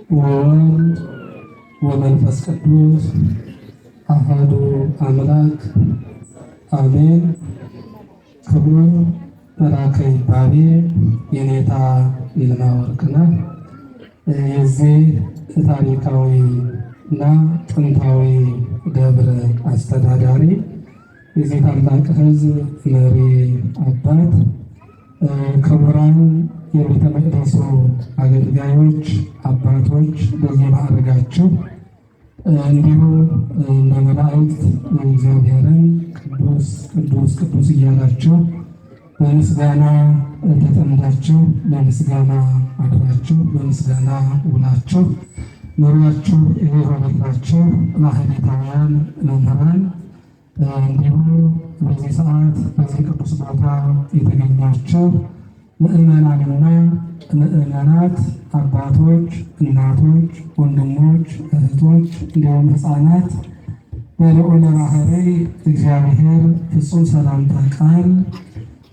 ወወልድ ወመንፈስ ቅዱስ አሐዱ አምላክ አሜን። ክቡር መልአከ ይባቤ የኔታ ይልማ ወርቅነህ የዚህ ታሪካዊ እና ጥንታዊ ደብር አስተዳዳሪ፣ የዚህ ታላቅ ሕዝብ መሪ አባት፣ ክቡራን የቤተ መቅደሱ አገልጋዮች አባቶች በየማዕረጋችሁ፣ እንዲሁ እንደ መላእክት እግዚአብሔርን ቅዱስ ቅዱስ ቅዱስ እያላችሁ በምስጋና ተጠምዳችሁ በምስጋና አድራችሁ በምስጋና ውላችሁ ኑሯችሁ የሆነላችሁ ማህሌታውያን መምህራን፣ እንዲሁ በዚህ ሰዓት በዚህ ቅዱስ ቦታ የተገኛችሁ ምእመናንና ምእመናት፣ አባቶች፣ እናቶች፣ ወንድሞች፣ እህቶች እንዲሁም ሕፃናት በልዑለ ባሕርይ እግዚአብሔር ፍጹም ሰላምታ ቃል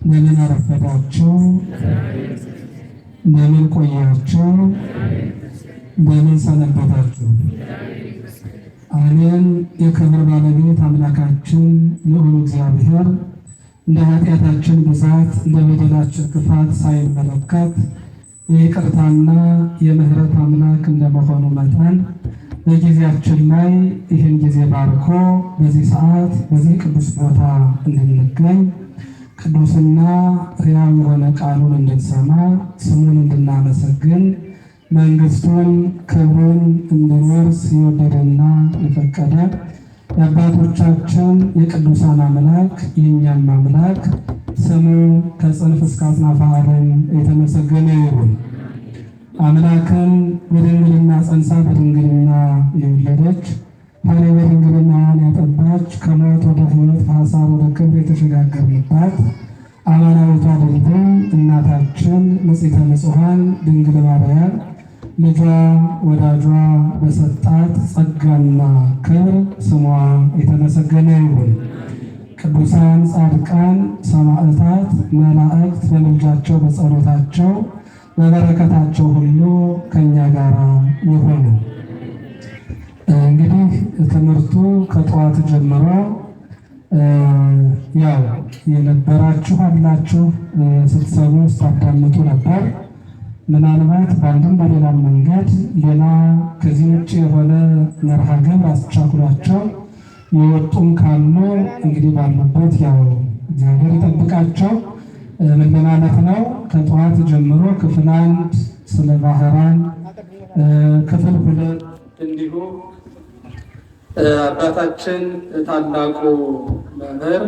እንደምን አረፈዳችሁ? እንደምን ቆያችሁ? እንደምን ሰነበታችሁ? አሜን። የክብር ባለቤት አምላካችን ልዑል እግዚአብሔር እንደ ኃጢአታችን ብዛት እንደ በደላችን ክፋት ሳይመለከት የይቅርታና የምሕረት አምላክ እንደመሆኑ መጠን በጊዜያችን ላይ ይህን ጊዜ ባርኮ በዚህ ሰዓት በዚህ ቅዱስ ቦታ እንድንገኝ ቅዱስና ሕያው የሆነ ቃሉን እንድንሰማ ስሙን እንድናመሰግን መንግሥቱን ክብሩን እንድንወርስ የወደደና የፈቀደ የአባቶቻችን የቅዱሳን አምላክ የእኛም አምላክ ስሙ ከጽንፍ እስከ አጽናፈ ዓለም የተመሰገነ ይሁን። አምላክን በድንግልና ጸንሳ በድንግልና የወለደች ኃይለ በድንግልናዋን ያጠባች ከሞት ወደ ሕይወት ከሐሳር ወደ ክብር የተሸጋገርንባት አማናዊቷ ድልድይ እናታችን ንጽሕተ ንጹሐን ድንግል ማርያም ልጇ ወዳጇ በሰጣት ጸጋና ክብር ስሟ የተመሰገነ ይሁን። ቅዱሳን ጻድቃን፣ ሰማዕታት፣ መላእክት በምልጃቸው በጸሎታቸው በበረከታቸው ሁሉ ከእኛ ጋር ይሁኑ። እንግዲህ ትምህርቱ ከጠዋት ጀምሮ ያው የነበራችሁ አላችሁ ስትሰሙ ስታዳምጡ ነበር። ምናልባት በአንድም በሌላም መንገድ ሌላ ከዚህ ውጭ የሆነ መርሃ ግብር አስቻኩሏቸው የወጡም ካሉ እንግዲህ ባሉበት ያው እግዚአብሔር ይጠብቃቸው። ምን ለማለት ነው? ከጠዋት ጀምሮ ክፍል 1 ስለ ባህራን፣ ክፍል 2 እንዲሁ አባታችን ታላቁ መምህር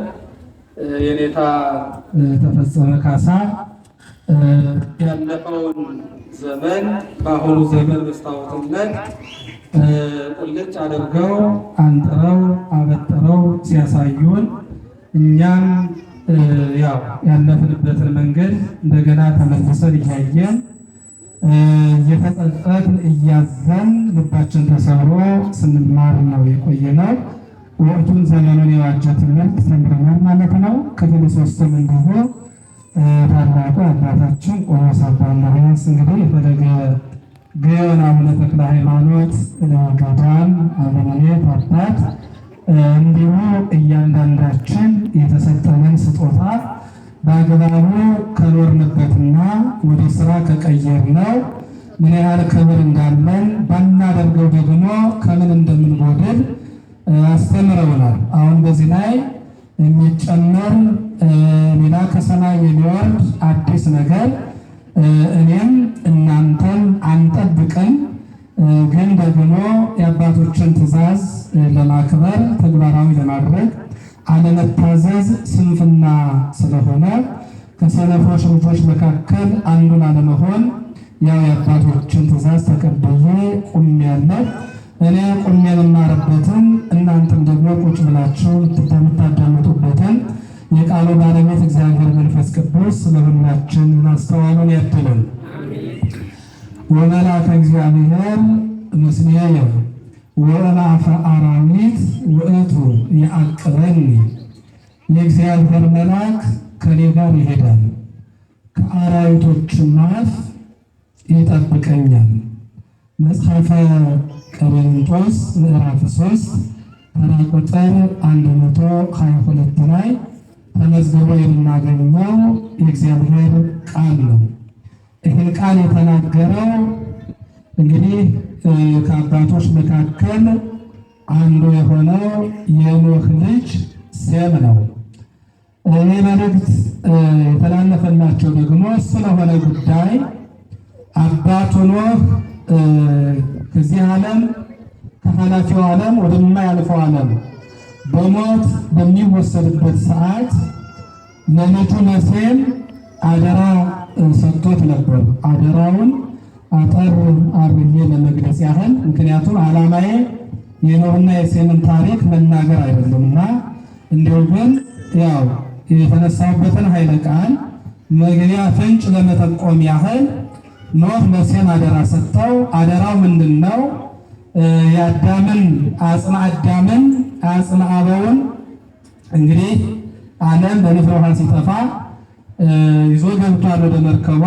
የኔታ ተፈጸመ ካሳ ያለፈውን ዘመን በአሁኑ ዘመን መስታወትነት ቁልጭ አድርገው አንጥረው አበጥረው ሲያሳዩን እኛም ያው ያለፍንበትን መንገድ እንደገና ተመልሰን እያየን እየተጸጸትን እያዘን ልባችን ተሰብሮ ስንማር ነው የቆየነው። ወቅቱን ዘመኑን የዋጀ ትምህርት ተምረናል ማለት ነው። ክፍል 3ም እንዲሁ ታላቁ አባታችን ቆሞስ አባ እንድርያስ እንግዲህ የፈለገ ግዮን አቡነ ተክለ ሃይማኖት ገዳም አበምኔት አባት እንዲሁ እያንዳንዳችን የተሰጠንን ስጦታ በአግባቡ ከኖርንበትና ወደ ስራ ከቀየርነው ምን ያህል ክብር እንዳለን ባናደርገው ደግሞ ከምን እንደምንጎድል አስተምረውናል። አሁን በዚህ ላይ የሚጨመር ሌላ ከሰማይ የሚወርድ አዲስ ነገር እኔም እናንተም አንጠብቅም። ግን ደግሞ የአባቶችን ትእዛዝ ለማክበር ተግባራዊ ለማድረግ አለመታዘዝ ስንፍና ስለሆነ ከሰነፎች ልጆች መካከል አንዱን አለመሆን ያው የአባቶችን ትእዛዝ ተቀብዬ ቁሜያለሁ። እኔ ቁሜ የምማርበትን እናንተም ደግሞ ቁጭ ብላችሁ የምታዳምጡበትን የቃሉ ባለቤት እግዚአብሔር መንፈስ ቅዱስ ለሁላችን ማስተዋሉን ያድለን። ወመልአከ እግዚአብሔር ምስሌየ ወእልአፈ አራዊት ውእቱ ያዕቅበኒ። የእግዚአብሔር መልአክ ከኔ ጋር ይሄዳል፣ ከአራዊቶችም አፍ ይጠብቀኛል። መጽሐፈ ቆሮንቶስ ምዕራፍ 3 ተራ ቁጥር 122 ላይ ተመዝግቦ የምናገኘው የእግዚአብሔር ቃል ነው። ይህን ቃል የተናገረው እንግዲህ ከአባቶች መካከል አንዱ የሆነው የኖህ ልጅ ሴም ነው። ይህ መልእክት የተላለፈላቸው ደግሞ ስለሆነ ጉዳይ አባቱ ኖህ ከዚህ ዓለም ከኃላፊው ዓለም ወደማያልፈው ዓለም በሞት በሚወሰድበት ሰዓት ለልጁ ለሴም አደራ ሰጥቶት ነበር። አደራውን አጠር አድርጌ ለመግለጽ ያህል፣ ምክንያቱም ዓላማዬ የኖህና የሴምን ታሪክ መናገር አይደለምና እንዲሁ ግን ያው የተነሳበትን ኃይለ ቃል መግቢያ ፍንጭ ለመጠቆም ያህል ኖህ ለሴም አደራ ሰጥተው፣ አደራው ምንድን ነው? የአዳምን አጽመ አዳምን አጽመ አበውን እንግዲህ ዓለም በንፍረ ውሃ ሲጠፋ ይዞ ገብቷል ወደ መርከቧ።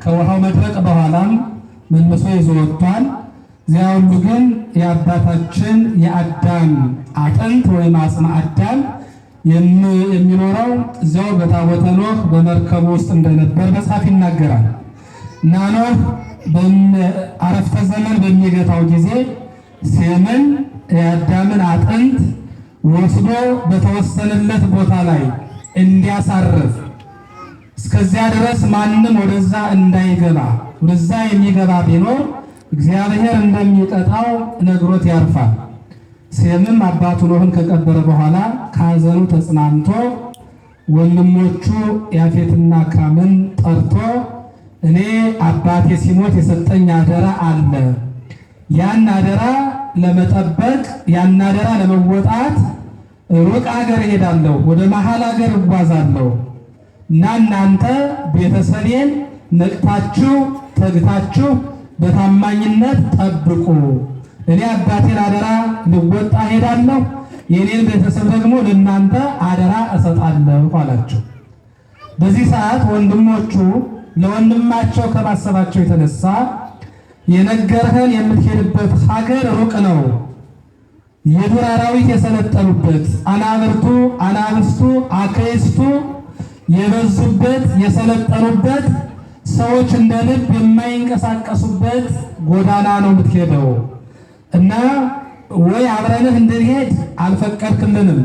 ከውሃው መድረቅ በኋላም መልሶ ይዞ ወጥቷል። እዚያ ሁሉ ግን የአባታችን የአዳም አጥንት ወይም አጽመ አዳም የሚኖረው እዚያው በታቦተ ኖህ በመርከቡ ውስጥ እንደነበር መጽሐፍ ይናገራል። እና ኖህ አረፍተ ዘመን በሚገታው ጊዜ ሴምን የአዳምን አጥንት ወስዶ በተወሰነለት ቦታ ላይ እንዲያሳርፍ፣ እስከዚያ ድረስ ማንም ወደዛ እንዳይገባ፣ ወደዛ የሚገባ ቢኖር እግዚአብሔር እንደሚቀጣው ነግሮት ያርፋል። ሴምም አባቱ ኖህን ከቀበረ በኋላ ከሐዘኑ ተጽናንቶ ወንድሞቹ ያፌትና ካምን ጠርቶ እኔ አባቴ ሲሞት የሰጠኝ አደራ አለ፣ ያን አደራ ለመጠበቅ ያን አደራ ለመወጣት ሩቅ ሀገር እሄዳለሁ፣ ወደ መሀል ሀገር እጓዛለሁ እና እናንተ ቤተሰቤን ነቅታችሁ ተግታችሁ በታማኝነት ጠብቁ። እኔ አባቴን አደራ ልወጣ ሄዳለሁ፣ የኔን ቤተሰብ ደግሞ ለእናንተ አደራ እሰጣለሁ አላቸው። በዚህ ሰዓት ወንድሞቹ ለወንድማቸው ከማሰባቸው የተነሳ የነገርህን የምትሄድበት ሀገር ሩቅ ነው፣ የዱር አራዊት የሰለጠኑበት፣ አናብርቱ አናብስቱ አክስቱ የበዙበት የሰለጠኑበት፣ ሰዎች እንደ ልብ የማይንቀሳቀሱበት ጎዳና ነው የምትሄደው እና ወይ አብረንህ እንድንሄድ አልፈቀድክልንም፣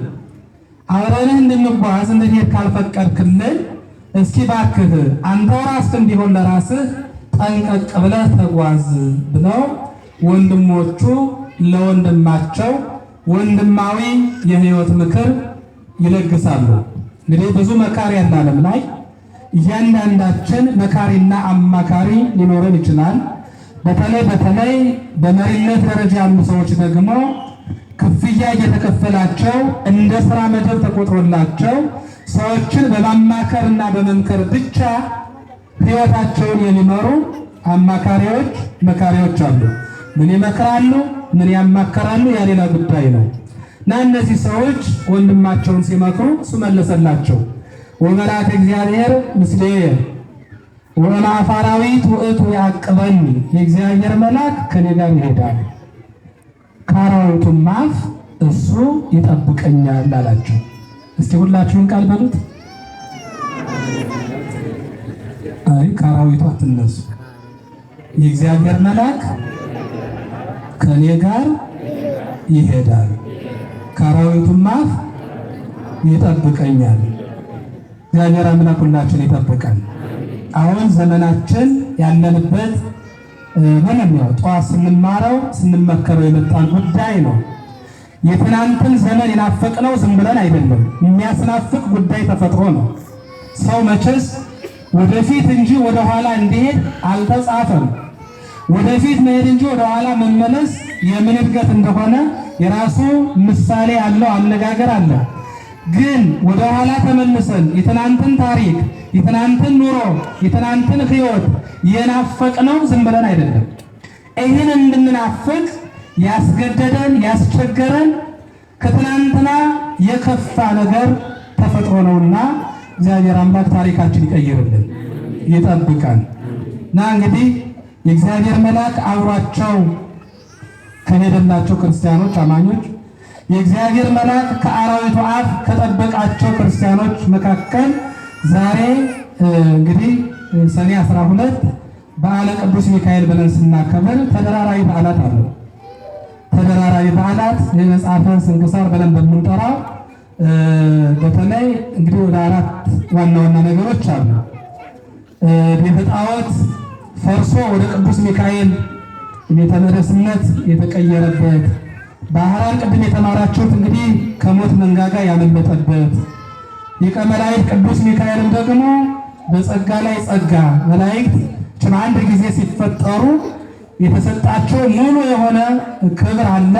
አብረንህ እንድንጓዝ እንድንሄድ ካልፈቀድክልን እስኪ ባክህ አንተው ራስህ እንዲሆን ለራስህ ጠንቀቅ ብለህ ተጓዝ ብለው ወንድሞቹ ለወንድማቸው ወንድማዊ የሕይወት ምክር ይለግሳሉ። እንግዲህ ብዙ መካሪ ያለ ዓለም ላይ እያንዳንዳችን መካሪና አማካሪ ሊኖረን ይችላል። በተለይ በመሪነት ደረጃ ያሉ ሰዎች ደግሞ ክፍያ እየተከፈላቸው እንደ ስራ መደብ ተቆጥሮላቸው ሰዎችን በማማከርና በመምከር ብቻ ሕይወታቸውን የሚመሩ አማካሪዎች፣ መካሪዎች አሉ። ምን ይመክራሉ፣ ምን ያማከራሉ፣ ያ ሌላ ጉዳይ ነው እና እነዚህ ሰዎች ወንድማቸውን ሲመክሩ እሱ መለሰላቸው። ወመልአከ እግዚአብሔር ምስሌየ ወመልአከ አራዊት ውእቱ ያዕቅበኒ፣ የእግዚአብሔር መልአክ ከኔ ጋር ይሄዳል፣ ከአራዊቱም አፍ እሱ ይጠብቀኛል አላቸው። እስቲ ሁላችሁን ቃል በሉት። አይ ከአራዊቱ አትነሱ። የእግዚአብሔር መልአክ ከኔ ጋር ይሄዳል፣ ከአራዊቱም አፍ ይጠብቀኛል። እግዚአብሔር አምላክ ሁላችን ይጠብቃል። አሁን ዘመናችን ያለንበት ምንም ነው ጠዋት ስንማረው ስንመከረው የመጣን ጉዳይ ነው። የትናንትን ዘመን የናፈቅነው ዝም ብለን አይደለም፣ የሚያስናፍቅ ጉዳይ ተፈጥሮ ነው። ሰው መቼስ ወደፊት እንጂ ወደኋላ እንዲሄድ አልተጻፈም። ወደፊት መሄድ እንጂ ወደኋላ መመለስ የምን እድገት እንደሆነ የራሱ ምሳሌ ያለው አነጋገር አለ። ግን ወደኋላ ተመልሰን የትናንትን ታሪክ፣ የትናንትን ኑሮ፣ የትናንትን ሕይወት የናፈቅነው ዝም ብለን አይደለም። ይህን እንድንናፍቅ ያስገደደን ያስቸገረን ከትናንትና የከፋ ነገር ተፈጥሮ ነውና እግዚአብሔር አምላክ ታሪካችን ይቀይርልን ይጠብቃል። እና እንግዲህ የእግዚአብሔር መልአክ አብሯቸው ከሄደላቸው ክርስቲያኖች አማኞች፣ የእግዚአብሔር መልአክ ከአራዊቱ አፍ ከጠበቃቸው ክርስቲያኖች መካከል ዛሬ እንግዲህ ሰኔ 12 በዓለ ቅዱስ ሚካኤል ብለን ስናከብር ተደራራቢ በዓላት አሉ። ተደራራቢ በዓላት የመጽሐፈ ስንክሳር ብለን በምንጠራው በተለይ እንግዲህ ወደ 4 ዋና ዋና ነገሮች አሉ። ቤተ ጣዖት ፈርሶ ወደ ቅዱስ ሚካኤል ቤተ መቅደስነት የተቀየረበት፣ ባህራን ቅድም የተማራችሁት እንግዲህ ከሞት መንጋጋ ያመለጠበት፣ ሊቀ መላእክት ቅዱስ ሚካኤልም ደግሞ በጸጋ ላይ ጸጋ መላእክት አንድ ጊዜ ሲፈጠሩ የተሰጣቸው ሙሉ የሆነ ክብር አለ።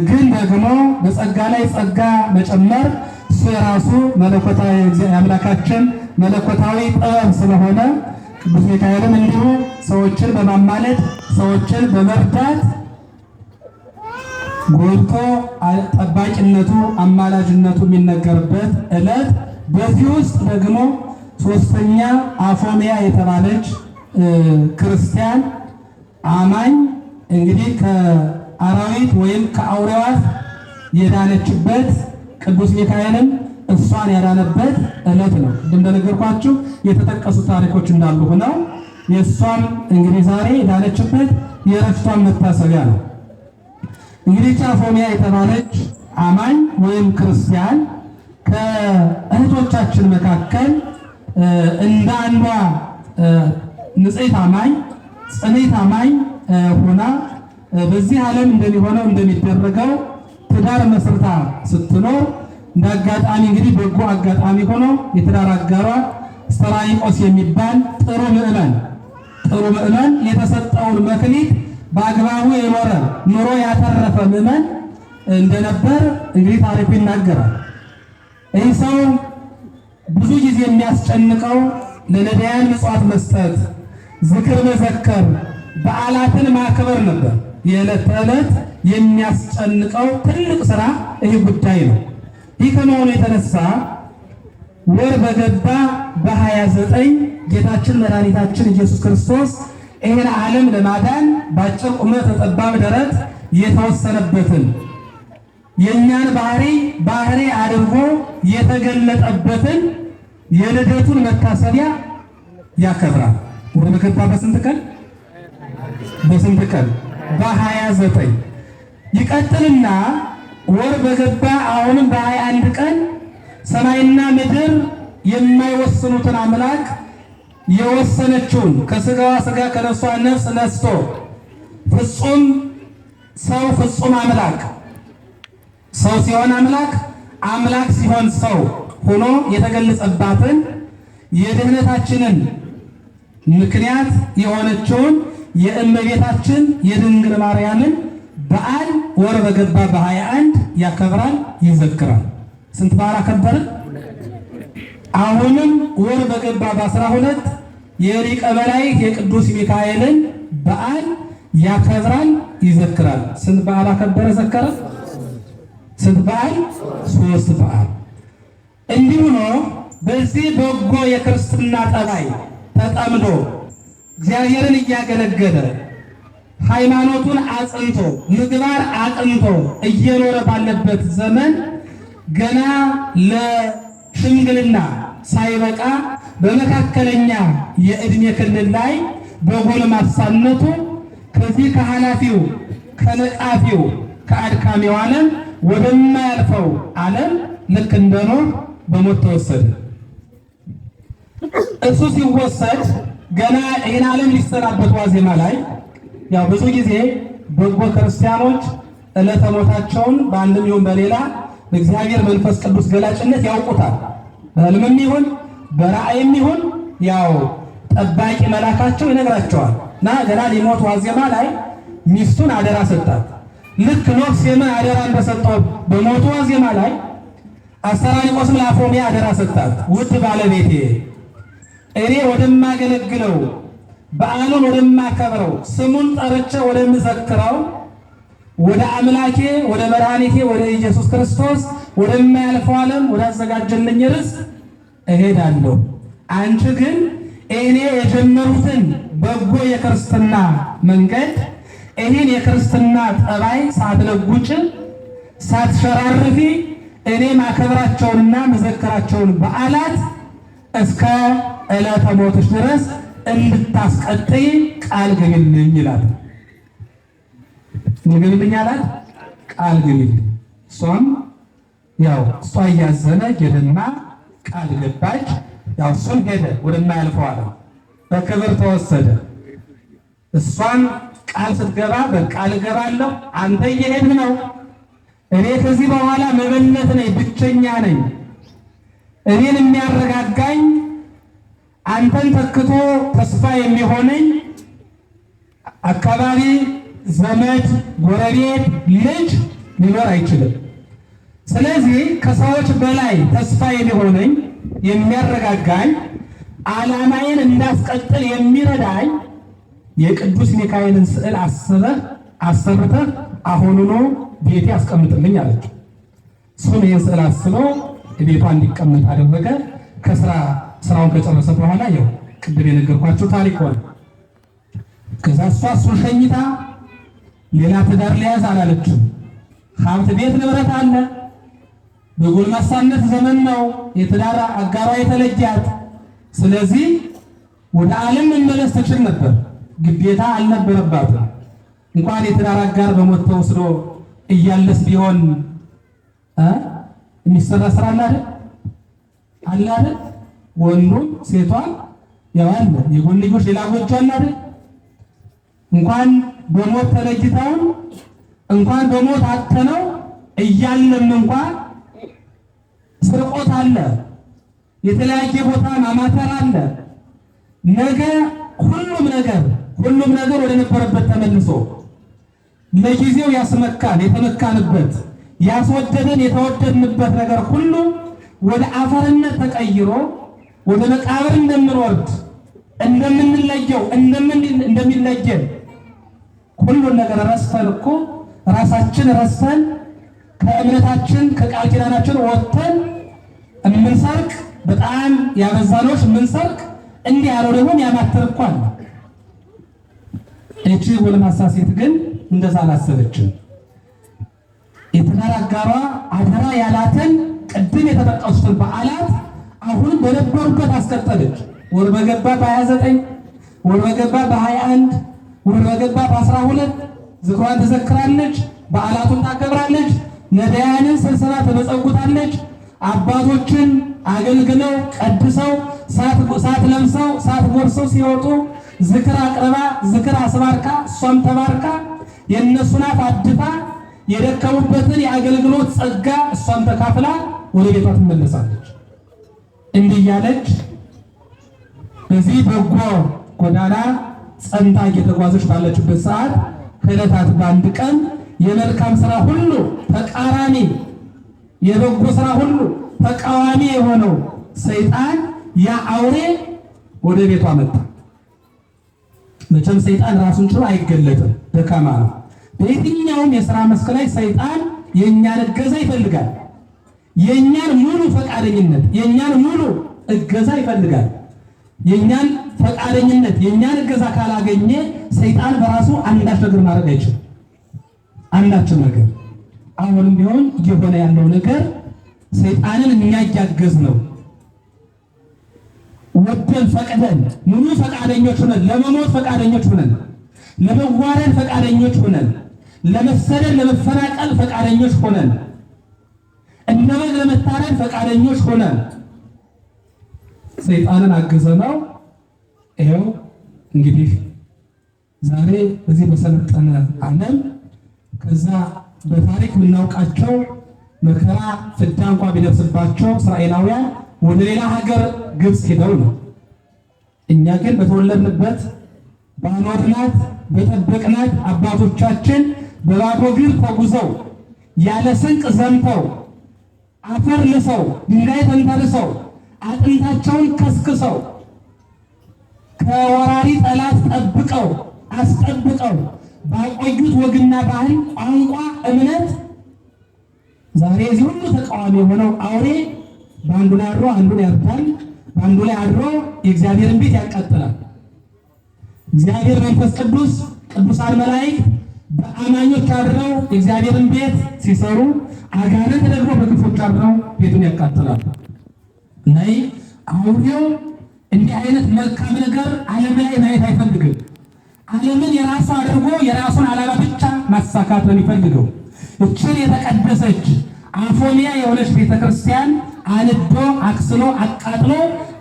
ግን ደግሞ በጸጋ ላይ ጸጋ መጨመር እሱ የራሱ መለኮታዊ የአምላካችን መለኮታዊ ጥበብ ስለሆነ ቅዱስ ሚካኤልም እንዲሁ ሰዎችን በማማለድ ሰዎችን በመርዳት ጎልቶ ጠባቂነቱ አማላጅነቱ የሚነገርበት ዕለት። በዚህ ውስጥ ደግሞ ሶስተኛ አፎሚያ የተባለች ክርስቲያን አማኝ እንግዲህ ከአራዊት ወይም ከአውሬዋት የዳነችበት ቅዱስ ሚካኤልም እሷን ያዳነበት ዕለት ነው። እንደነገርኳችሁ የተጠቀሱ ታሪኮች እንዳሉ ሆነው የእሷም እንግዲህ ዛሬ የዳነችበት የዕረፍቷን መታሰቢያ ነው። እንግዲህ አፎሚያ የተባለች አማኝ ወይም ክርስቲያን ከእህቶቻችን መካከል እንደ አንዷ ንጽሕት አማኝ ጽኔት አማኝ ሆና በዚህ ዓለም እንደሚሆነው እንደሚደረገው ትዳር መስርታ ስትኖር እንደ አጋጣሚ እንግዲህ በጎ አጋጣሚ ሆኖ የትዳር አጋሯ ስተራኒቆስ የሚባል ጥሩ ምዕመን የተሰጠውን መክሊት በአግባቡ የኖረ ኑሮ ያተረፈ ምዕመን እንደነበር እንግዲህ ታሪኩ ይናገራል። ይህ ሰው ብዙ ጊዜ የሚያስጨንቀው ለነዳያን ምጽዋት መስጠት፣ ዝክር መዘከር፣ በዓላትን ማክበር ነበር። የዕለት ተዕለት የሚያስጨንቀው ትልቅ ስራ ይህ ጉዳይ ነው። ይህ ከመሆኑ የተነሳ ወር በገባ በ29 ጌታችን መድኃኒታችን ኢየሱስ ክርስቶስ ይህን ዓለም ለማዳን በአጭር ቁመት ጠባብ ደረት የተወሰነበትን የእኛን ባህሪ አድርጎ የተገለጠበትን የልደቱን መታሰቢያ ያከብራል። ወር በገባ በስንት ቀን? በ29 ይቀጥልና ወር በገባ አሁንም በ21 ቀን ሰማይና ምድር የማይወስኑትን አምላክ የወሰነችውን ከስጋዋ ስጋ ከነፍሷ ነፍስ ነስቶ ፍጹም ሰው ፍጹም አምላክ ሰው ሲሆን አምላክ ሲሆን ሰው ሆኖ የተገለጸባትን የድህነታችንን ምክንያት የሆነችውን የእመቤታችን የድንግል ማርያምን በዓል ወር በገባ በ21 ያከብራል፣ ይዘክራል። ስንት በዓል አከበርን? አሁንም ወር በገባ በ12 የሊቀ መላእክት የቅዱስ ሚካኤልን በዓል ያከብራል፣ ይዘክራል። ስንት በዓል አከበረ ዘከረ? ስንት በዓል? 3 በዓል። እንዲሁ ነው። በዚህ በጎ የክርስትና ጠባይ ተጠምዶ እግዚአብሔርን እያገለገለ ሃይማኖቱን አጽንቶ ምግባር አቅንቶ እየኖረ ባለበት ዘመን ገና ለሽምግልና ሳይበቃ በመካከለኛ የዕድሜ ክልል ላይ በጎልማሳነቱ ከዚህ ከኃላፊው ከነቃፊው ከአድካሚው ዓለም ወደማያልፈው ዓለም ልክ እንደ ኖህ በሞት ተወሰደ። እሱ ሲወሰድ ገና ይህን ዓለም ሊሰናበት ዋዜማ ላይ ያው ብዙ ጊዜ በጎ ክርስቲያኖች ዕለተ ሞታቸውን በአንድም ይሁን በሌላ በእግዚአብሔር መንፈስ ቅዱስ ገላጭነት ያውቁታል። በሕልምም ይሁን በራእይም ይሁን ያው ጠባቂ መላካቸው ይነግራቸዋል። እና ገና ሊሞት ዋዜማ ላይ ሚስቱን አደራ ሰጣት። ልክ ኖህ ሴምን አደራ እንደሰጠው በሞቱ ዋዜማ ላይ አስተራኒቆስም ለአፎሚያ አደራ ሰጣት። ውድ ባለቤቴ እኔ ወደማገለግለው በዓሉን ወደማከብረው ስሙን ጠርቼ ወደምዘክረው ወደ አምላኬ ወደ መድኃኒቴ ወደ ኢየሱስ ክርስቶስ ወደማያልፈው ዓለም ወዳዘጋጀልኝ ርስት እሄዳለሁ። አንቺ ግን እኔ የጀመሩትን በጎ የክርስትና መንገድ ይህን የክርስትና ጠባይ ሳትለጉጭ ሳትሸራርፊ እኔ ማከብራቸውንና መዘከራቸውን በዓላት እስከ ዕለተ ሞትሽ ድረስ እንድታስቀጥይ ቃል ግቢልኝ ይላል። ግቢልኝ አላት። ቃል ግቢልኝ። እሷም እሷ እያዘነ ጌደና ቃል ገባች። እሱን ሄደ ወደማያልፈው ዓለም በክብር ተወሰደ። እሷን ቃል ስትገባ በቃል እገባለሁ፣ አንተ እየሄድህ ነው፣ እኔ ከዚህ በኋላ መበለት ነኝ፣ ብቸኛ ነኝ፣ እኔን የሚያረጋጋኝ አንተን ተክቶ ተስፋ የሚሆነኝ አካባቢ ዘመድ፣ ጎረቤት፣ ልጅ ሊኖር አይችልም። ስለዚህ ከሰዎች በላይ ተስፋ የሚሆነኝ የሚያረጋጋኝ ዓላማዬን እንዳስቀጥል የሚረዳኝ የቅዱስ ሚካኤልን ስዕል አሰርተህ አሁኑኑ ቤቴ አስቀምጥልኝ አለችው። እሱም ይህን ስዕል አስቦ ቤቷ እንዲቀመጥ አደረገ። ስራውን ከጨረሰ በኋላ ቅድም የነገርኳቸው ታሪክ ሆነ። ከዛ እሱን ሸኝታ ሌላ ትዳር ሊያዝ አላለችም። ሀብት ቤት ንብረት አለ። በጎልማሳነት ዘመን ነው የትዳር አጋሯ የተለጃት። ስለዚህ ወደ ዓለም መመለስ ትችል ነበር፣ ግዴታ አልነበረባትም። እንኳን የትዳር አጋር በሞት ተወስዶ እያለስ ቢሆን የሚሰራ ስራ አለ አይደል? ወንዱም ሴቷን አለ፣ የጎንዮሽ ሌላ ጎጆ አለ አይደል? እንኳን በሞት ተለይተውን እንኳን በሞት አተነው እያለም እንኳን ስርቆት አለ፣ የተለያየ ቦታ ማማተር አለ። ነገ ሁሉም ነገር ወደ ነበረበት ተመልሶ ለጊዜው ያስመካን የተመካንበት ያስወደደን የተወደድንበት ነገር ሁሉ ወደ አፈርነት ተቀይሮ ወደ መቃብር እንደምንወርድ እንደምንለየው እንደሚለየን ሁሉን ነገር ረስተን እኮ ራሳችን ረስተን ከእምነታችን ከቃል ኪዳናችን ወጥተን እምንሰርቅ በጣም ያበዛኖች እምንሰርቅ እንዲህ ያለው ደግሞ ያማተር እኮ አለ። እቺ ጎልማሳ ሴት ግን እንደዛ አላሰበችም። የትዳር አጋሯ አደራ ያላትን ቅድም የተጠቀሱትን በዓላት አሁን በነበሩበት አስቀጠለች። ወር በገባ በ29 ወር በገባ በ21 ወር በገባ በ12 ዝክሯን ትዘክራለች፣ በዓላቱን ታከብራለች፣ ነዳያንን ስብሰባ ተመጸውታለች። አባቶችን አገልግለው ቀድሰው ሳት ለምሰው ሳት ጎርሰው ሲወጡ ዝክር አቅርባ ዝክር አስባርካ እሷም ተባርካ የእነሱን አፍ አድፋ የደከሙበትን የአገልግሎት ጸጋ እሷም ተካፍላ ወደ ቤቷ ትመለሳለች። እንዲህ እያለች በዚህ በጎ ጎዳና ጸንታ እየተጓዘች ባለችበት ሰዓት ከዕለታት በአንድ ቀን የመልካም ስራ ሁሉ ተቃራኒ የበጎ ስራ ሁሉ ተቃዋሚ የሆነው ሰይጣን ያ አውሬ ወደ ቤቷ መጣ። መቼም ሰይጣን ራሱን ችሎ አይገለጥም፣ ደካማ ነው። በየትኛውም የሥራ መስክ ላይ ሰይጣን የእኛን እገዛ ይፈልጋል። የእኛን ሙሉ ፈቃደኝነት፣ የእኛን ሙሉ እገዛ ይፈልጋል። የእኛን ፈቃደኝነት፣ የእኛን እገዛ ካላገኘ ሰይጣን በራሱ አንዳች ነገር ማድረግ አይችልም። አንዳችን ነገር አሁንም ቢሆን እየሆነ ያለው ነገር ሰይጣንን የሚያያገዝ ነው። ወደን ፈቅደን ሙሉ ፈቃደኞች ሆነን ለመሞት ፈቃደኞች ሆነን ለመዋረድ ፈቃደኞች ሆነን ለመሰደድ ለመፈናቀል ፈቃደኞች ሆነን እንደ በግ ለመታረድ ፈቃደኞች ሆነን ሰይጣንን አገዘነው። ይኸው እንግዲህ ዛሬ በዚህ በሰለጠነ ዓለም ከዛ በታሪክ የምናውቃቸው መከራ ፍዳ እንኳን ቢደርስባቸው እስራኤላውያን ወደ ሌላ ሀገር ግብፅ ሄደው ነው። እኛ ግን በተወለድንበት ባኖርናት በጠበቅናት አባቶቻችን በባዶ እግር ተጉዘው ያለ ስንቅ ዘምተው አፈር ልሰው ድንጋይ ተንተርሰው አጥንታቸውን ከስክሰው ከወራሪ ጠላት ጠብቀው አስጠብቀው ባቆዩት ወግና ባህል፣ ቋንቋ፣ እምነት ዛሬ እዚህ ሁሉ ተቃዋሚ የሆነው አውሬ በአንዱ ላይ አድሮ አንዱን ያርዳል፣ በአንዱ ላይ አድሮ የእግዚአብሔርን ቤት ያቃጥላል። እግዚአብሔር መንፈስ ቅዱስ ቅዱሳን መላእክት በአማኞች አድረው የእግዚአብሔርን ቤት ሲሰሩ፣ አጋንንት ደግሞ በክፎች አድረው ቤቱን ያቃጥላሉ። ነይ አውሬው እንዲህ አይነት መልካም ነገር ዓለም ላይ ማየት አይፈልግም። ዓለምን የራሱ አድርጎ የራሱን ዓላማ ብቻ ማሳካት ነው የሚፈልገው። እችን የተቀደሰች አፎሚያ የሆነች ቤተክርስቲያን አንዶ አክስሎ አቃጥሎ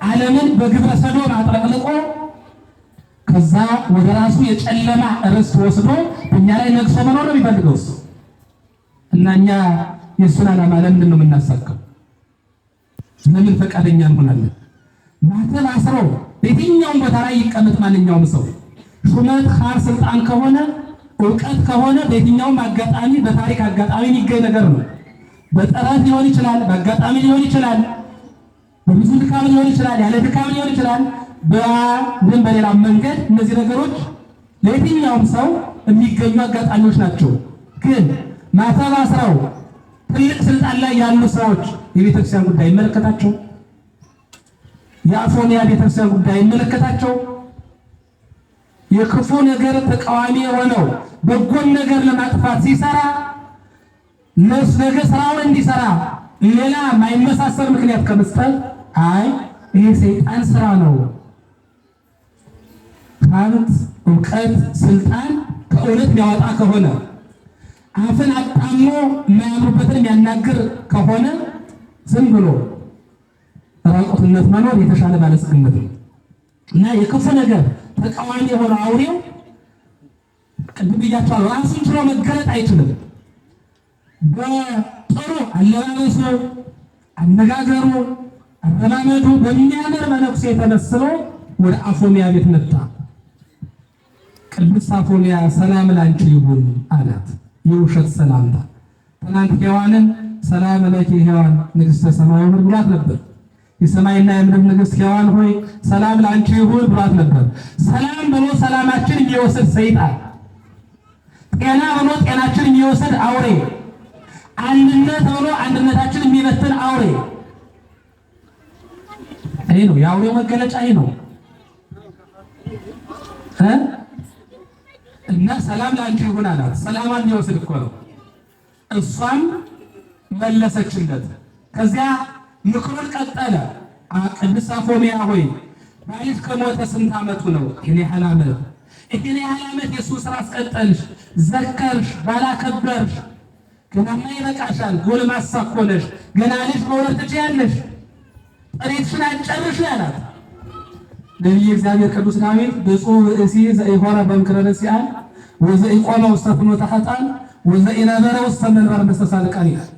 ዓለምን በግብረ ሰዶም አጥለቅልቆ ከዛ ወደ ራሱ የጨለማ ርስት ወስዶ እኛ ላይ ነግሶ መኖር ነው የሚፈልገው እሱ። እና እኛ የእሱን ዓላማ ለምንድን ነው የምናሳካው? ለምን ፈቃደኛ እንሆናለን? ማተብ አስሮ በየትኛውም ቦታ ላይ ይቀመጥ ማንኛውም ሰው ሹመት፣ ኻር፣ ስልጣን ከሆነ እውቀት ከሆነ በየትኛውም አጋጣሚ በታሪክ አጋጣሚ የሚገኝ ነገር ነው። በጥረት ሊሆን ይችላል፣ በአጋጣሚ ሊሆን ይችላል፣ በብዙ ድካም ሊሆን ይችላል፣ ያለ ድካም ሊሆን ይችላል። በሌላ መንገድ እነዚህ ነገሮች ለየትኛውም ሰው የሚገኙ አጋጣሚዎች ናቸው። ግን ማተብ አስረው ትልቅ ስልጣን ላይ ያሉ ሰዎች የቤተክርስቲያን ጉዳይ ይመለከታቸው? የአፎሚያ ቤተክርስቲያን ጉዳይ ይመለከታቸው? የክፉ ነገር ተቃዋሚ የሆነው በጎን ነገር ለማጥፋት ሲሰራ ነገ ስራውን እንዲሰራ ሌላ ማይመሳሰል ምክንያት ከመስጠት አይ ይሄ ሰይጣን ስራ ነው፣ ሀብት፣ እውቀት፣ ስልጣን ከእውነት የሚያወጣ ከሆነ አፍን አጣሞ የማያምሩበትን የሚያናግር ከሆነ ዝም ብሎ ራቁትነት መኖር የተሻለ ባለጸግነት ነው። እና የክፉ ነገር ተቃዋሚ የሆነ አውሬው ቅድም ብያቸዋለሁ፣ ራሱን ችሎ መገለጥ አይችልም። በጥሩ አለባበሱ፣ አነጋገሩ፣ አረማመዱ በሚያምር መነኩሴ ተመስሎ ወደ አፎሚያ ቤት መጣ። ቅድስት አፎሚያ ሰላም ላንቺ ይሁን አላት። የውሸት ሰላምታ። ትናንት ሔዋንን ሰላም ለኪ ሔዋን ንግሥተ ሰማይ ብሏት ነበር። የሰማይና የምድር ንግሥት ሔዋን ሆይ ሰላም ላንቺ ይሁን ብሏት ነበር። ሰላም ብሎ ሰላማችን የሚወስድ ሰይጣን፣ ጤና ብሎ ጤናችን የሚወስድ አውሬ፣ አንድነት ብሎ አንድነታችን የሚበትን አውሬ። ይሄ ነው የአውሬው መገለጫ። ይሄ ነው እና ሰላም ላንቺ ይሁን አላት። ሰላማን የሚወስድ እኮ ነው። እሷም መለሰችለት። ከዚያ ምክሩን ቀጠለ። ቅድስት አፎሚያ ሆይ ባልሽ ከሞተ ስንት ዓመቱ ነው? ይሄን ያህል ዓመት። ይሄን ያህል ዓመት የእሱ ስራ አስቀጠልሽ፣ ዘከርሽ፣ ባላከበርሽ። ገናማ ይበቃሻል፣ ጎልማሳ እኮ ነሽ፣ ገና ልጅ መውለድ ትችያለሽ፣ ጥሪትሽን አጨርሽ አላት። ነቢየ እግዚአብሔር ቅዱስ ዳዊት ብፁዕ ብእሲ ዘኢሖረ በምክረ ረሲዓን ወዘኢቆመ ውስተ ፍኖተ ኃጥአን ወዘኢነበረ ውስተ መንበረ መስተሳልቃን ይላል።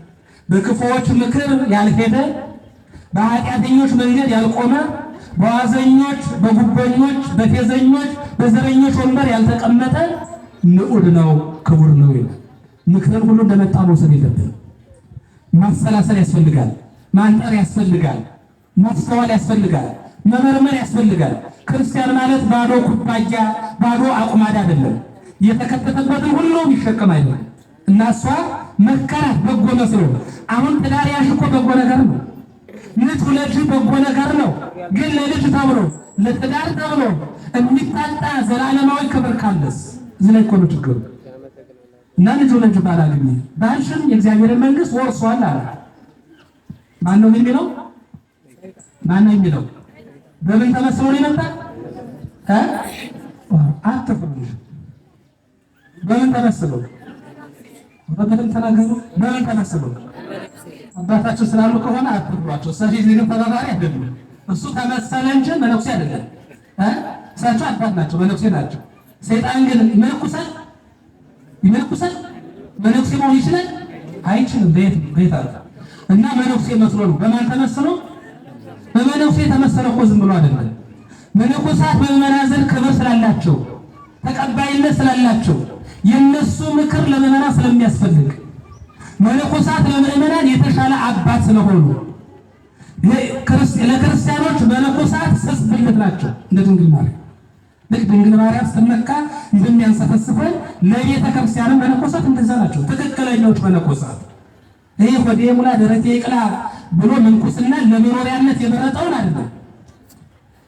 በክፉዎች ምክር ያልሄደ፣ በኃጢአተኞች መንገድ ያልቆመ፣ በዋዘኞች፣ በጉበኞች፣ በፌዘኞች፣ በዘረኞች ወንበር ያልተቀመጠ ንዑድ ነው፣ ክቡር ነው ይላል። ምክርን ሁሉ እንደመጣ መውሰድ የለብንም። ማሰላሰል ያስፈልጋል፣ ማንጠር ያስፈልጋል፣ ማስተዋል ያስፈልጋል፣ መመርመር ያስፈልጋል። ክርስቲያን ማለት ባዶ ኩባያ ባዶ አቁማዳ አይደለም። የተከተተበትን ሁሉ የሚሸከም አይደለም። እና እሷ መከራት በጎ መስሎ አሁን ትዳር ያልሽ እኮ በጎ ነገር ነው። ልጅ ሁለሽ በጎ ነገር ነው። ግን ለልጅ ተብሎ ለትዳር ተብሎ የሚታጣ ዘላለማዊ ክብር ካለስ እዚህ ላይ እኮ ነው ችግሩ። እና ልጅ ሁለሽ ባላግኝ ባልሽን የእግዚአብሔርን መንግስት ወርሷል አለ። ማን ነው የሚለው? ማን ነው የሚለው? በምን ተመስሎ ነው የመጣ? አትፍሩ። በምን ተመስሎ? በምን ተናገሩ? በምን ተመስሎ? አባታቸው ስላሉ ከሆነ አትፍሯቸው። ሰፊ ግን ተባባሪ አይደለም። እሱ ተመሰለ እንጂ መነኩሴ አይደለም። እሳቸው አባት ናቸው፣ መነኩሴ ናቸው። ሰይጣን ግን ይመነኩሳል? ይመነኩሳል? መነኩሴ መሆን ይችላል? አይችልም። ቤት አለ እና መነኩሴ መስሎ ነው። በማን ተመስሎ? በመነኩሴ የተመሰለ እኮ ዝም ብሎ አይደለም። መነኮሳት በምዕመናን ዘንድ ክብር ስላላቸው፣ ተቀባይነት ስላላቸው፣ የነሱ ምክር ለምዕመናን ስለሚያስፈልግ፣ መነኮሳት ለምዕመናን የተሻለ አባት ስለሆኑ፣ ለክርስቲያኖች መነኮሳት ስስ ብልት ናቸው። እንደ ድንግል ማርያም ልክ ድንግል ማርያም ስትመካ እንደሚያንሰፈስፈን ለቤተ ክርስቲያንም መነኮሳት እንደዛ ናቸው። ትክክለኛዎች መነኮሳት ይሄ ሆዴ ሙላ ደረቴ ይቅላ ብሎ ምንኩስና ለመኖሪያነት የመረጠውን አይደለም።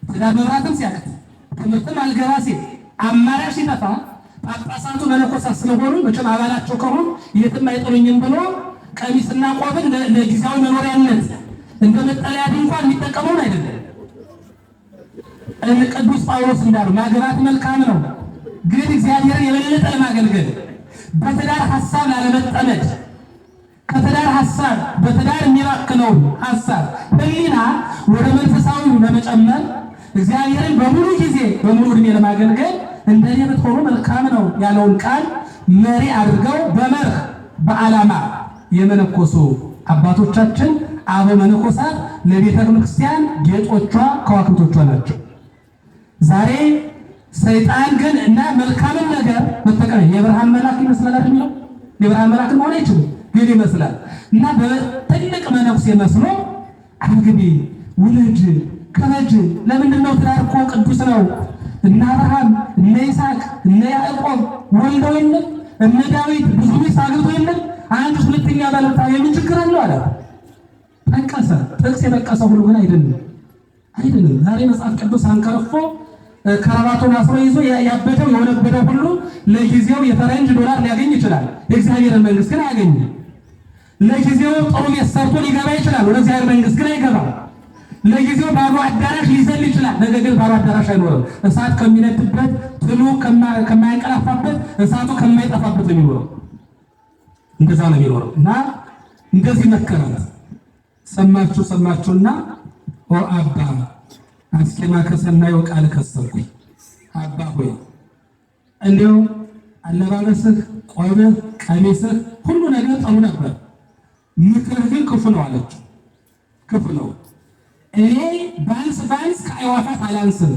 ትዳር መብራትም ሲያቅት ትምህርትም አልገባ ሲል አማራጭ ሲጠፋ ጳጳሳቱ መነኮሳት ስለሆኑ መቼም አባላቸው ከሆኑ የትም አይጥሉኝም ብሎ ቀሚስና ቆብን ለጊዜያዊ መኖሪያነት እንደ መጠለያ ድንኳን የሚጠቀመውን አይደለም። ቅዱስ ጳውሎስ እንዳሉ ማግባት መልካም ነው፣ ግን እግዚአብሔርን የበለጠ ለማገልገል በትዳር ሐሳብ ላለመጠመድ ከትዳር ሐሳብ በትዳር የሚባክነውን ሐሳብ ሕሊና ወደ መንፈሳዊው ለመጨመር እግዚአብሔርን በሙሉ ጊዜ በሙሉ ዕድሜ ለማገልገል እንደኔ ብትሆኑ መልካም ነው ያለውን ቃል መሪ አድርገው በመርህ በዓላማ የመነኮሱ አባቶቻችን አበው መነኮሳት ለቤተ ክርስቲያን ጌጦቿ ከዋክብቶቿ ናቸው። ዛሬ ሰይጣን ግን እና መልካምን ነገር መጠቀም የብርሃን መልአክ ይመስላል አይደል? የብርሃን መልአክ መሆን አይችልም፣ ግን ይመስላል እና በትልቅ መነኩሴ መስሎ አግቢ፣ ውለጅ፣ ከበጅ። ለምንድን ነው? ትዳር እኮ ቅዱስ ነው። እነ አብርሃም እነ ይስሐቅ እነ ያዕቆብ ወልደው የለም? እነ ዳዊት ብዙ ሚስት አግብተው የለም? አንድ ሁለተኛ ባለታ የምን ችግር አለው አለ። ጠቀሰ። ጥቅስ የጠቀሰ ሁሉ ግን አይደለም። ዛሬ መጽሐፍ ቅዱስ አንከርፎ ከረባቱን አስሮ ይዞ ያበደው የወነበደው ሁሉ ለጊዜው የፈረንጅ ዶላር ሊያገኝ ይችላል። የእግዚአብሔርን መንግስት ግን አያገኝም። ለጊዜው ጥሩ ቤት ሰርቶ ሊገባ ይችላል። ወደ እግዚአብሔር መንግስት ግን አይገባም። ለጊዜው ባዶ አዳራሽ ሊዘል ይችላል። ነገር ግን ባዶ አዳራሽ አይኖርም። እሳት ከሚነድበት ትሉ ከማያንቀላፋበት እሳቱ ከማይጠፋበት የሚኖረው እንደዛ ነው የሚኖረው። እና እንደዚህ መከራት ሰማችሁና ኦ አባ አስኬማ ከሰናየው ቃል ከሰብኩ አባ ሆይ እንዲሁ አለባበስህ፣ ቆብህ፣ ቀሚስህ ሁሉ ነገር ጥሩ ነበር፣ ምክርህ ግን ክፉ ነው አለችው። ክፉ ነው። እኔ ባንስ ከአዕዋፋት አላንስም።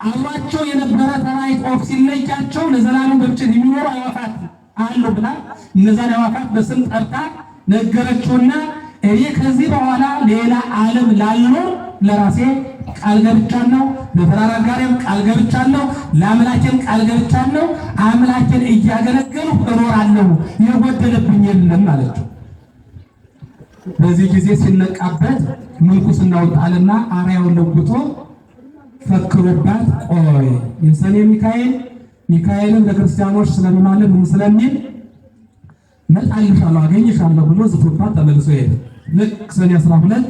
አብሯቸው የነበረ ተራዊት ወፍ ሲለያቸው ለዘላለም በብቸት የሚኖሩ አዕዋፋት አሉ ብላ እነዛን አዕዋፋት በስም ጠርታ ነገረችውና እኔ ከዚህ በኋላ ሌላ ዓለም ላልኖር ለራሴ ቃል ገብቻለሁ፣ ለተራራ ጋርም ቃል ገብቻለሁ፣ ለአምላኬም ቃል ገብቻለሁ። አምላኬን እያገለገልሁ እኖራለሁ፣ የጎደለብኝ የለም አለችው። በዚህ ጊዜ ሲነቃበት ምንኩስናውን ጣልና አርያውን ለውጦ ፈክሮባት ቆይ የሰኔ ሚካኤልን ለክርስቲያኖች ስለሚማልድ ምን ስለሚል መጣልሻለሁ አገኝሻለሁ ብሎ ዝቶባት ተመልሶ ሄደ። ልክ ሰኔ 12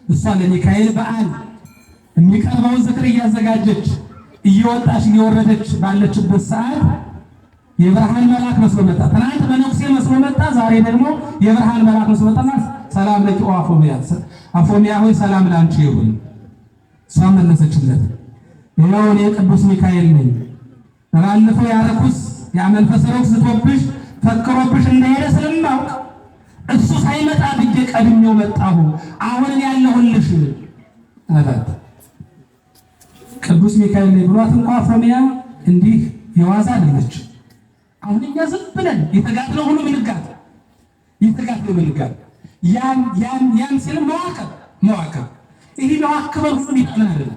እሷ ለሚካኤል በዓል የሚቀርበውን ዝክር እያዘጋጀች እየወጣች እየወረደች ባለችበት ሰዓት የብርሃን መልአክ መስሎ መጣ። ትናንት መነኩሴ መስሎ መጣ። ዛሬ ደግሞ የብርሃን መልአክ መስሎ መጣና ሰላም ለኪ አፎሚያ ሆይ ሰላም ላንቺ ይሁን። እሷ መለሰችለት ይኸው እኔ ቅዱስ ሚካኤል ነኝ። ባለፈው ያረኩስ መንፈሰ ርኩስ ዝቶብሽ ፈክሮብሽ እንደሄደ ስለማውቅ እሱ ሳይመጣ ብዬ ቀድሜው መጣሁ። አሁን ያለሁልሽ አላት። ቅዱስ ሚካኤል ነኝ ብሏት እንኳን አፎሚያ እንዲህ የዋዛ አይደለች። አሁን እኛ ዝም ብለን የተጋድለው ሁሉ ምንጋት ያን ሲል መዋከብ ይህ መዋከበል ሁሉ ሚጠመን አይደለም።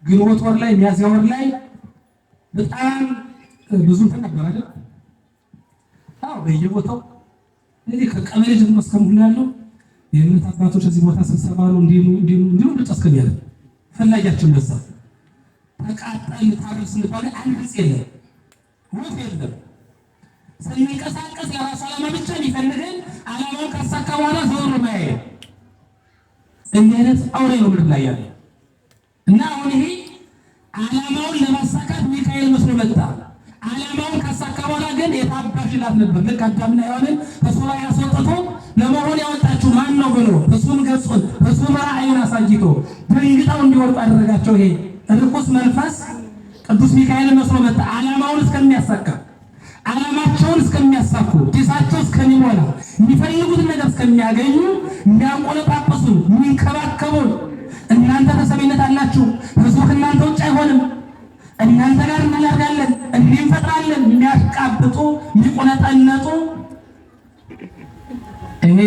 ግንቦት ወር ላይ ሚያዝያ ወር ላይ በጣም ብዙ ነበር አይደል? አዎ በየቦታው እዚህ ከቀበሌ ጀምሮ እስከሙሉ ያለው የእምነት አባቶች እዚህ ቦታ ስብሰባ ነው እንዲሁ ተስከኛለ ፈላጊያችን በዛ ተቃጠል ታርስ እንባል አንድ ጊዜ የለም ወፍ የለም። ስንንቀሳቀስ የራሱ ዓላማ ብቻ የሚፈልገን ዓላማውን ካሳካ በኋላ ዞር ማየት እንዲህ አይነት አውሬ ነው ምድር ላይ ያለ እና አሁን ይሄ ዓላማውን ለማሳካት ሚካኤል መስሎ መጣ። ዓላማውን ካሳካ በኋላ ግን የታባሽ ይላት ነበር። ልክ አዳምና ሔዋንን ከሶባ ያስወጥቶ ለመሆን ያወጣችሁ ማን ነው ብሎ እሱን ገጹን እሱን ራእዩን አሳይቶ ድንግጣው እንዲወርቁ አደረጋቸው። ይሄ ርኩስ መንፈስ ቅዱስ ሚካኤል መስሎ መጣ። ዓላማውን እስከሚያሳካ ዓላማቸውን እስከሚያሳኩ ዲሳቸው እስከሚሞላ የሚፈልጉትን ነገር እስከሚያገኙ የሚያንቆለጳጳሱን የሚንከባከቡን እናንተ ተሰሚነት አላችሁ፣ ህዝቡ ከእናንተ ውጭ አይሆንም፣ እናንተ ጋር እናደርጋለን እንፈጥራለን የሚያሽቃብጡ የሚቆነጠነጡ ይሄ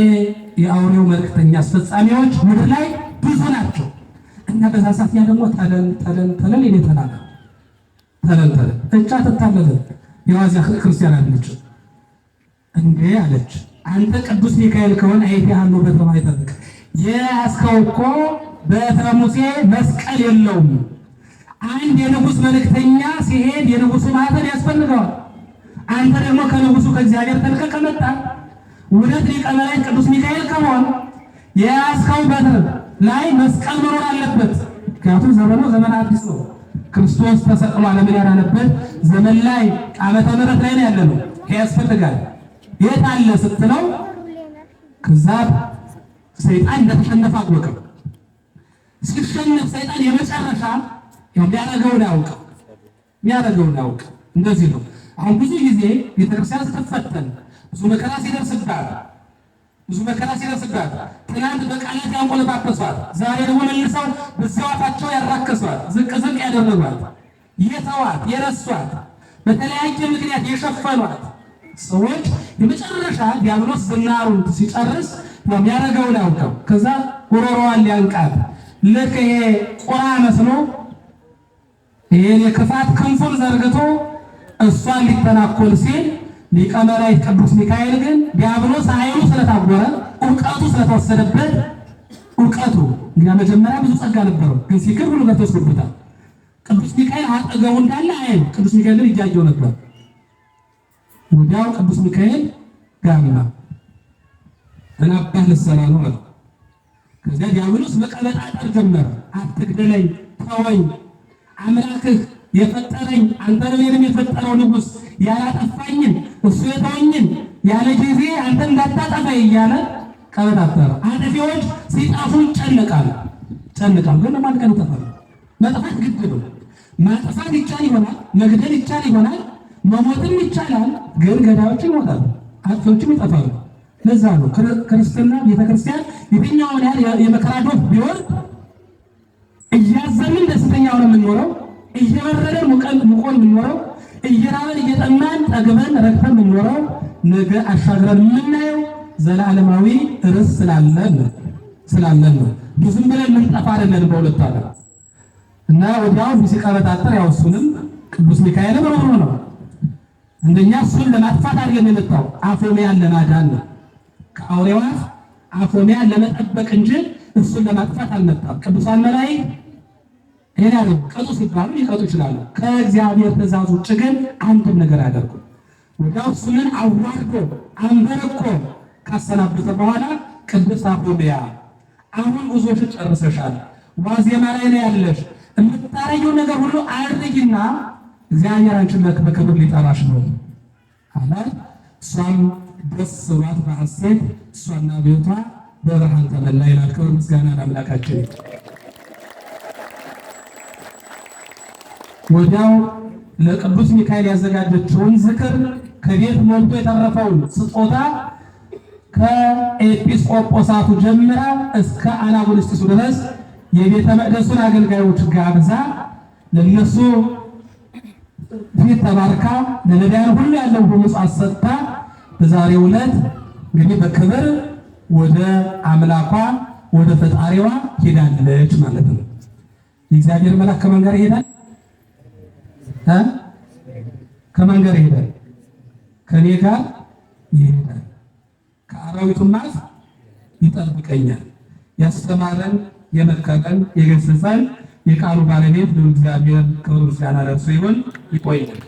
የአውሬው መልእክተኛ አስፈጻሚዎች ምድር ላይ ብዙ ናቸው። እና በዛ ሰዓት ያ ደግሞ ተለን ይተናል ተለን እቻ ተታለለ የዋዚያ ክርስቲያን አለች እንዴ አለች። አንተ ቅዱስ ሚካኤል ከሆነ አይተሃሉ በተማይ ተበቅ የያዝከው እኮ በትረ ሙሴ መስቀል የለውም። አንድ የንጉሥ መልእክተኛ ሲሄድ የንጉሡ ማኅተም ያስፈልገዋል። አንተ ደግሞ ከንጉሡ ከእግዚአብሔር ተልከህ መጣ። እውነት ሊቀ መላእክት ቅዱስ ሚካኤል ከመሆን የያዝከው በትር ላይ መስቀል መኖር አለበት። ምክንያቱም ዘመኑ ዘመን አዲስ ነው። ክርስቶስ ተሰቅሎ ዓለምን ያዳነበት ዘመን ላይ ዓመተ ምሕረት ላይ ነው ያለነው። ይሄ ያስፈልጋል። የት አለ ስትለው ከዛ ሰይጣን እንደተሸነፈ አወቀ። ሲሸነፍ ሰይጣን የመጨረሻ የሚያደርገውን ያውቅ። እንደዚህ ነው። አሁን ብዙ ጊዜ ቤተክርስቲያን ስትፈተን ብዙ መከራ ሲደርስባት ትናንት በቃላት ያንቆለጳጰሷት፣ ዛሬ ደግሞ መልሰው በዚያው አፋቸው ያራከሷት፣ ዝቅ ያደረጓት፣ የተዋት፣ የረሷት፣ በተለያየ ምክንያት የሸፈኗት ሰዎች የመጨረሻ ዲያብሎስ ዝናሩን ሲጨርስ የሚያደርገውን ያውቀው ከዛ ጉሮሮዋን ሊያንቃት ልክ ይሄ ቁራ መስሎ ይሄን የክፋት ክንፉን ዘርግቶ እሷን ሊተናኮል ሲል ሊቀ መላእክት ቅዱስ ሚካኤል ግን ዲያብሎስ ኃይሉ ስለታወረ ዕውቀቱ ስለተወሰደበት ዕውቀቱ እንግዲህ መጀመሪያ ብዙ ጸጋ ነበረው፣ ግን ሲክር ሁሉ ተወስዶበታል። ቅዱስ ሚካኤል አጠገቡ እንዳለ አይን ቅዱስ ሚካኤልን እያየው ነበር። ወዲያው ቅዱስ ሚካኤል ጋርና ተናባህ ልሰራ ነው አለ። ከዚያ ዲያብሎስ መቀለጣጠር ጀመረ። አትግደለኝ፣ ተወኝ፣ አምላክህ የፈጠረኝ አንተን እኔንም የፈጠረው ንጉሥ ያላጠፋኝን እሱ የተወኝን ያለ ጊዜ አንተ እንዳታጠፋኝ እያለ ቀለጣጠረ። አጥፊዎች ሲጣፉ ይጨነቃሉ፣ ግን ማን ቀን ይጠፋል? መጥፋት ግድ ነው። ማጥፋት ይቻል ይሆናል፣ መግደል ይቻል ይሆናል፣ መሞትም ይቻላል። ግን ገዳዮች ይሞታሉ፣ አጥፊዎችም ይጠፋሉ። ለዛ ነው ክርስትና ቤተክርስቲያን የትኛውን ያህል የመከራ ዶፍ ቢወርድ እያዘንን ደስተኛ ሆነን የምንኖረው፣ እየበረደን ሙቆን የምንኖረው፣ እየራበን እየጠማን ጠግበን ረክተን የምንኖረው፣ ነገ አሻግረን የምናየው ዘላለማዊ ርስት ስላለን ነው። ብዙም ብለን የምንጠፋ አይደለን በሁለቱ ዓለም እና ወዲያው ሲቀበጣጠር ያው እሱንም ቅዱስ ሚካኤል ርኅሩህ ነው። እንደኛ እሱን ለማጥፋት አይደለም የመጣው፣ አፎሚያን ለማዳን ነው። ከአውሬዋ አፎሚያን ለመጠበቅ እንጂ እሱን ለማጥፋት አልመጣም። ቅዱሳን መላእክት ይሄዳሉ፣ ቀጡ ሲባሉ ሊቀጡ ይችላሉ። ከእግዚአብሔር ትእዛዝ ውጭ ግን አንድም ነገር አያደርጉም። ወዲያው እሱን አዋርዶ አንበረኮ ካሰናበተ በኋላ ቅድስት አፎሚያ አሁን ጉዞሽን ጨርሰሻል፣ ዋዜማ ላይ ነው ያለሽ፣ የምታረጊው ነገር ሁሉ አድርጊና እግዚአብሔር አንቺን በክብር ሊጠራሽ ነው አላት። እሷም ደስ ብሏት በሐሴት እሷና ቤቷ በብርሃን ተመላ ይላል። ክብር ምስጋና ለአምላካችን። ወዲያው ለቅዱስ ሚካኤል ያዘጋጀችውን ዝክር ከቤት ሞልቶ የተረፈውን ስጦታ ከኤጲስቆጶሳቱ ጀምራ እስከ አናጉንስጢሱ ድረስ የቤተ መቅደሱን አገልጋዮች ጋብዛ ለነሱ ፊት ተባርካ ለነዳያን ሁሉ ያለው ምጽዋት ሰጥታ በዛሬው ዕለት እንግዲህ በክብር ወደ አምላኳ ወደ ፈጣሪዋ ሄዳለች ማለት ነው። የእግዚአብሔር መልአክ ከማን ጋር ይሄዳል? ከማን ጋር ይሄዳል? ከኔ ጋር ይሄዳል። ከአራዊቱም አፍ ይጠብቀኛል። ያስተማረን፣ የመከረን፣ የገሰጸን የቃሉ ባለቤት እግዚአብሔር ክብር ምስጋና ለእርሱ ይሁን። ይቆያል።